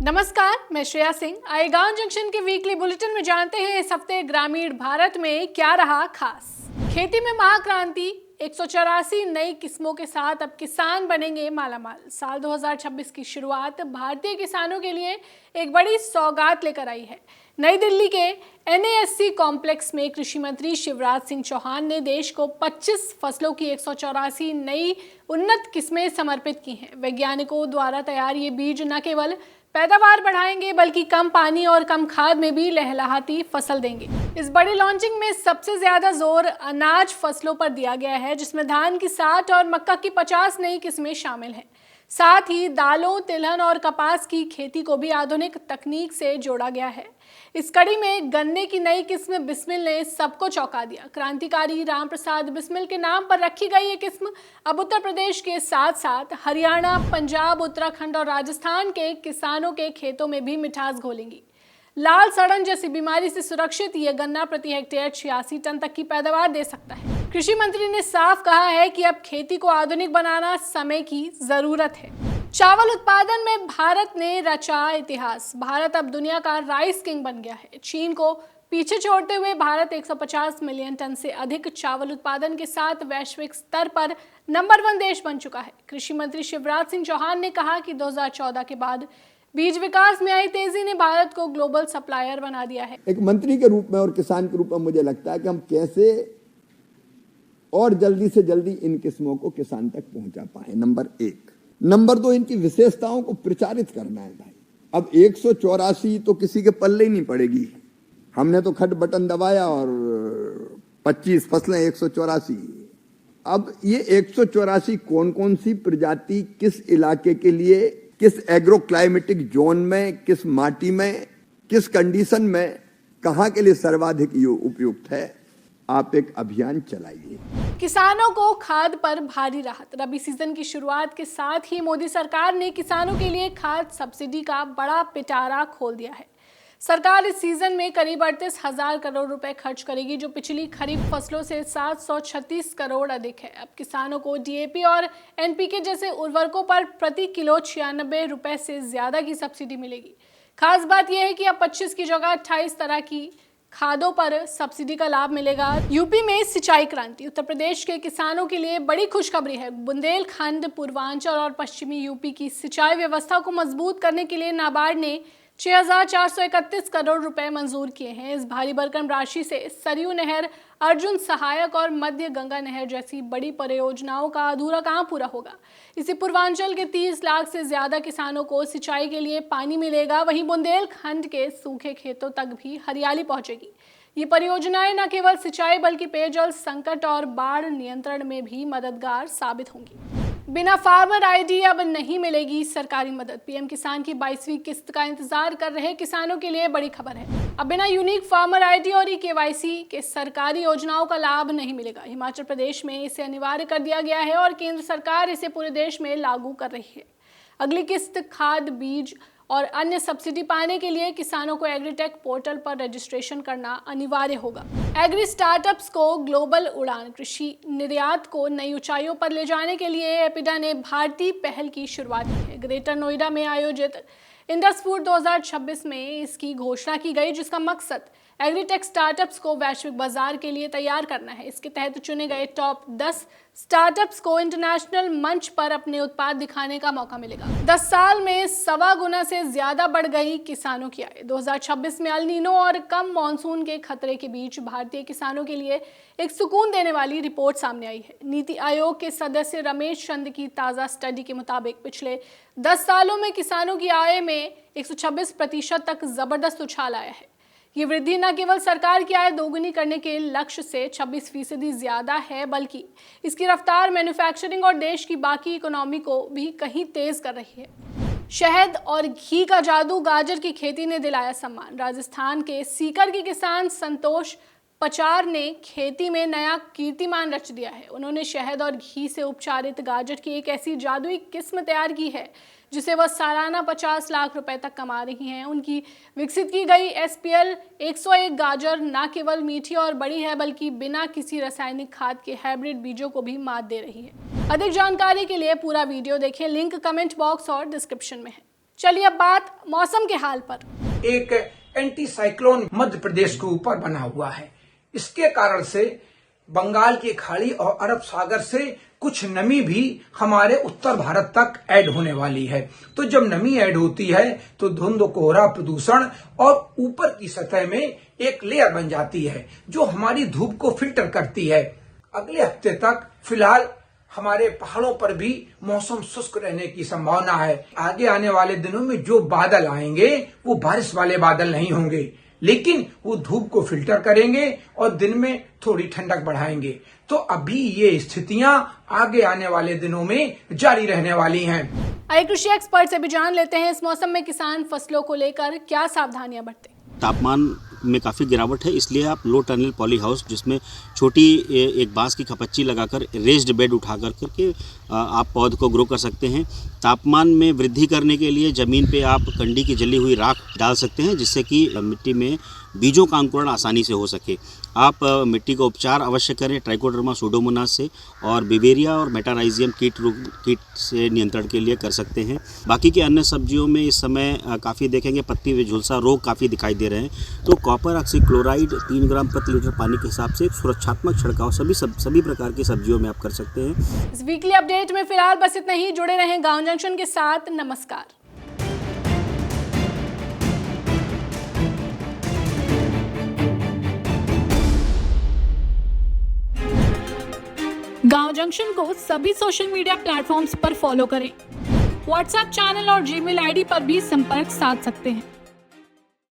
नमस्कार, मैं श्रेया सिंह। आए गांव जंक्शन के वीकली बुलेटिन में जानते हैं इस हफ्ते ग्रामीण भारत में क्या रहा खास। खेती में महाक्रांति, 184 नई किस्मों के साथ अब किसान बनेंगे मालामाल। साल 2026 की शुरुआत भारतीय किसानों के लिए एक बड़ी सौगात लेकर आई है। नई दिल्ली के NASC कॉम्प्लेक्स में कृषि मंत्री शिवराज सिंह चौहान ने देश को 25 फसलों की 184 नई उन्नत किस्में समर्पित की हैं। वैज्ञानिकों द्वारा तैयार ये बीज न केवल पैदावार बढ़ाएंगे बल्कि कम पानी और कम खाद में भी लहलहाती फसल देंगे। इस बड़ी लॉन्चिंग में सबसे ज्यादा जोर अनाज फसलों पर दिया गया है, जिसमें धान की 60 और मक्का की 50 नई किस्में शामिल हैं। साथ ही दालों, तिलहन और कपास की खेती को भी आधुनिक तकनीक से जोड़ा गया है। इस कड़ी में गन्ने की नई किस्म बिस्मिल ने सबको चौंका दिया। क्रांतिकारी राम प्रसाद बिस्मिल के नाम पर रखी गई ये किस्म अब उत्तर प्रदेश के साथ साथ हरियाणा, पंजाब, उत्तराखंड और राजस्थान के किसानों के खेतों में भी मिठास घोलेंगी। लाल सड़न जैसी बीमारी से सुरक्षित यह गन्ना प्रति हेक्टेयर 86 टन तक की पैदावार दे सकता है। कृषि मंत्री ने साफ कहा है कि अब खेती को आधुनिक बनाना समय की जरूरत है। चावल उत्पादन में भारत ने रचा इतिहास। भारत अब दुनिया का राइस किंग बन गया है। चीन को पीछे छोड़ते हुए भारत 150 मिलियन टन से अधिक चावल उत्पादन के साथ वैश्विक स्तर पर नंबर 1 देश बन चुका है। कृषि मंत्री शिवराज सिंह चौहान ने कहा कि 2014 के बाद बीज विकास में आई तेजी ने भारत को ग्लोबल सप्लायर बना दिया है। एक मंत्री के रूप में और किसान के रूप में मुझे लगता है कि हम कैसे और जल्दी से जल्दी इन किस्मों को किसान तक पहुंचा पाए, नंबर 1। नंबर 2, इनकी विशेषताओं को प्रचारित करना है भाई। अब 184 तो किसी के पल्ले ही नहीं पड़ेगी। हमने तो खट बटन दबाया और 25 फसलें 184। अब ये 184 कौन कौन सी प्रजाति किस इलाके के लिए, किस एग्रो क्लाइमेटिक जोन में, किस माटी में, किस कंडीशन में, कहां के लिए सर्वाधिक उपयुक्त है, आप एक अभियान चलाइए। किसानों को खाद पर भारी राहत। रबी सीजन की शुरुआत के साथ ही मोदी सरकार ने किसानों के लिए खाद सब्सिडी का बड़ा पिटारा खोल दिया है। सरकार इस सीजन में करीब 38,000 करोड़ रुपए खर्च करेगी, जो पिछली खरीफ फसलों से 736 करोड़ अधिक है। अब किसानों को DAP और NPK जैसे उर्वरकों पर प्रति किलो 96 रुपए से ज्यादा की सब्सिडी मिलेगी। खास बात यह है कि अब 25 की जगह 28 तरह की खादों पर सब्सिडी का लाभ मिलेगा। यूपी में सिंचाई क्रांति। उत्तर प्रदेश के किसानों के लिए बड़ी खुशखबरी है। बुंदेलखंड, पूर्वांचल और पश्चिमी यूपी की सिंचाई व्यवस्था को मजबूत करने के लिए नाबार्ड ने 6,431 करोड़ रुपए मंजूर किए हैं। इस भारी भरकम राशि से सरयू नहर, अर्जुन सहायक और मध्य गंगा नहर जैसी बड़ी परियोजनाओं का अधूरा काम पूरा होगा। इसी पूर्वांचल के 30 लाख से ज्यादा किसानों को सिंचाई के लिए पानी मिलेगा। वहीं बुंदेलखंड के सूखे खेतों तक भी हरियाली पहुंचेगी। ये परियोजनाएं न केवल सिंचाई बल्कि पेयजल संकट और बाढ़ नियंत्रण में भी मददगार साबित होंगी। बिना फार्मर ID अब नहीं मिलेगी सरकारी मदद। PM किसान की 22वीं किस्त का इंतजार कर रहे किसानों के लिए बड़ी खबर है। अब बिना यूनिक फार्मर ID और KYC के सरकारी योजनाओं का लाभ नहीं मिलेगा। हिमाचल प्रदेश में इसे अनिवार्य कर दिया गया है और केंद्र सरकार इसे पूरे देश में लागू कर रही है। अगली किस्त खाद, बीज और अन्य सब्सिडी पाने के लिए किसानों को एग्रीटेक पोर्टल पर रजिस्ट्रेशन करना अनिवार्य होगा। एग्री स्टार्टअप्स को ग्लोबल उड़ान। कृषि निर्यात को नई ऊंचाइयों पर ले जाने के लिए एपिडा ने भारतीय पहल की शुरुआत की है। ग्रेटर नोएडा में आयोजित इंडस फूड 2026 में इसकी घोषणा की गई, जिसका मकसद एग्रीटेक स्टार्टअप्स को वैश्विक बाजार के लिए तैयार करना है। इसके तहत चुने गए टॉप 10 स्टार्टअप्स को इंटरनेशनल मंच पर अपने उत्पाद दिखाने का मौका मिलेगा। 10 साल में 1.25 गुना से ज्यादा बढ़ गई किसानों की आय। 2026 में अल नीनो और कम मानसून के खतरे के बीच भारतीय किसानों के लिए एक सुकून देने वाली रिपोर्ट सामने आई है। नीति आयोग के सदस्य रमेश चंद की ताजा स्टडी के मुताबिक पिछले 10 सालों में किसानों की आय में 126% तक जबरदस्त उछाल आया है। ये वृद्धि न केवल सरकार की आय दोगुनी करने के लक्ष्य से 26% ज्यादा है, बल्कि इसकी रफ्तार मैन्युफैक्चरिंग और देश की बाकी इकोनॉमी को भी कहीं तेज कर रही है। शहद और घी का जादू, गाजर की खेती ने दिलाया सम्मान। राजस्थान के सीकर के किसान संतोष पचार ने खेती में नया कीर्तिमान रच दिया है। उन्होंने शहद और घी से उपचारित गाजर की एक ऐसी जादुई किस्म तैयार की है जिसे वह सालाना 50 लाख रुपए तक कमा रही हैं। उनकी विकसित की गई SPL 101 गाजर न केवल मीठी और बड़ी है, बल्कि बिना किसी रासायनिक खाद के हाइब्रिड बीजों को भी मात दे रही है। अधिक जानकारी के लिए पूरा वीडियो देखें, लिंक कमेंट बॉक्स और डिस्क्रिप्शन में है। चलिए अब बात मौसम के हाल पर। एक एंटी साइक्लोन मध्य प्रदेश के ऊपर बना हुआ है। इसके कारण से बंगाल की खाड़ी और अरब सागर से कुछ नमी भी हमारे उत्तर भारत तक ऐड होने वाली है। तो जब नमी ऐड होती है तो धुंध, कोहरा, प्रदूषण और ऊपर की सतह में एक लेयर बन जाती है जो हमारी धूप को फिल्टर करती है। अगले हफ्ते तक फिलहाल हमारे पहाड़ों पर भी मौसम शुष्क रहने की संभावना है। आगे आने वाले दिनों में जो बादल आएंगे वो बारिश वाले बादल नहीं होंगे, लेकिन वो धूप को फिल्टर करेंगे और दिन में थोड़ी ठंडक बढ़ाएंगे। तो अभी ये स्थितियां आगे आने वाले दिनों में जारी रहने वाली हैं। आइए कृषि एक्सपर्ट से भी जान लेते हैं इस मौसम में किसान फसलों को लेकर क्या सावधानियां बरतें। तापमान में काफ़ी गिरावट है, इसलिए आप लो टनल पॉली हाउस जिसमें छोटी एक बांस की खपच्ची लगाकर रेज्ड बेड उठा करके आप पौध को ग्रो कर सकते हैं। तापमान में वृद्धि करने के लिए ज़मीन पे आप कंडी की जली हुई राख डाल सकते हैं जिससे कि मिट्टी में बीजों का अंकुरण आसानी से हो सके। आप मिट्टी का उपचार अवश्य करें ट्राइकोडर्मा सूडोमोनास से, और बिवेरिया और मेटाराइजियम कीट से नियंत्रण के लिए कर सकते हैं। बाकी के अन्य सब्जियों में इस समय काफ़ी देखेंगे पत्ती में झुलसा रोग काफ़ी दिखाई दे रहे हैं। तो कॉपर ऑक्सीक्लोराइड 3 ग्राम प्रति लीटर पानी के हिसाब से सुरक्षात्मक छिड़काव सभी प्रकार की सब्जियों में आप कर सकते हैं। इस वीकली अपडेट में फिलहाल बस इतना ही। जुड़े रहें गांव जंक्शन के साथ। नमस्कार। गांव जंक्शन को सभी सोशल मीडिया प्लेटफॉर्म्स पर फॉलो करें। व्हाट्सएप चैनल और जीमेल आईडी पर भी संपर्क साध सकते हैं।